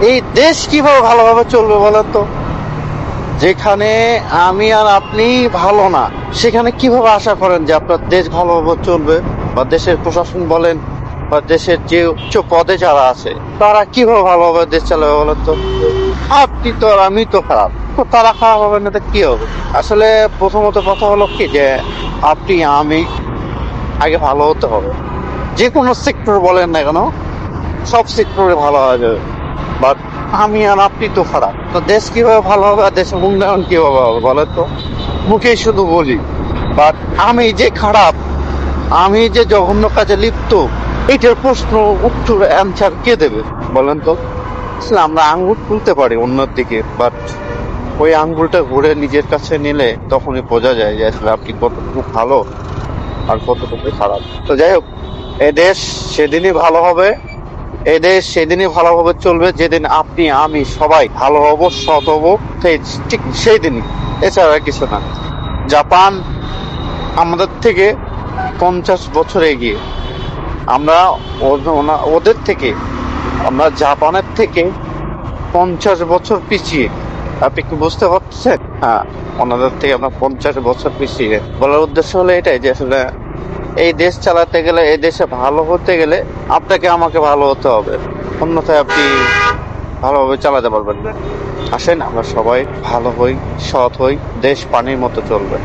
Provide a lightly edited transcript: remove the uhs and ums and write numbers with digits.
এই দেশ কিভাবে ভালোভাবে চলবে বলেন তো? যেখানে আমি আর আপনি ভালো না, সেখানে কিভাবে আশা করেন যে আপনার দেশ ভালোভাবে চলবে? বা দেশের প্রশাসন বলেন বা দেশের যে উচ্চ পদে যারা আছে তারা কিভাবে ভালোভাবে দেশ চালাবে বলেন তো? আপনি তো আর আমি তো খারাপ, তো তারা খারাপ হবে না তো কি হবে? আসলে প্রথমত কথা হলো কি যে আপনি আমি আগে ভালো হতে হবে। যে কোনো সেক্টর বলেন না কেন, সব সেক্টরে ভালো হওয়া যাবে। বাট আমি আর আপনি তো খারাপ, তো দেশ কিভাবে ভালো হবে আর দেশের উন্নয়ন কিভাবে হবে বলেন তো? মুখে শুধু বলি, বাট আমি যে খারাপ, আমি যে জঘন্য কাজে লিপ্ত, এটার প্রশ্ন উত্তর অ্যান্সার কে দেবে বলেন তো? আসলে আমরা আঙ্গুল তুলতে পারি অন্যের দিকে, বাট ওই আঙ্গুলটা ঘুরে নিজের কাছে নিলে তখনই বোঝা যায় যে আসলে আপনি কতটুকু ভালো আর কতটুকু খারাপ। তো যাই হোক, এ দেশ সেদিনই ভালো হবে, এই দেশ সেদিনই ভালোভাবে চলবে যেদিন আপনি আমি সবাই ভালো হব, সৎ হব, ঠিক সেই দিনই, এছাড়া আর কিছু না। জাপান আমাদের থেকে 50 বছর এগিয়ে, আমরা ওদের থেকে, আমরা জাপানের থেকে 50 বছর পিছিয়ে। আপনি কি বুঝতে পারছেন? হ্যাঁ, ওনাদের থেকে আমরা 50 বছর পিছিয়ে। বলার উদ্দেশ্য হলো এটাই যে আসলে এই দেশ চালাতে গেলে, এই দেশে ভালো হতে গেলে আপনাকে আমাকে ভালো হতে হবে, অন্যথায় আপনি ভালোভাবে চালাতে পারবেন না। আসেন আমরা সবাই ভালো হই, সৎ হই, দেশ পানির মতো চলবে।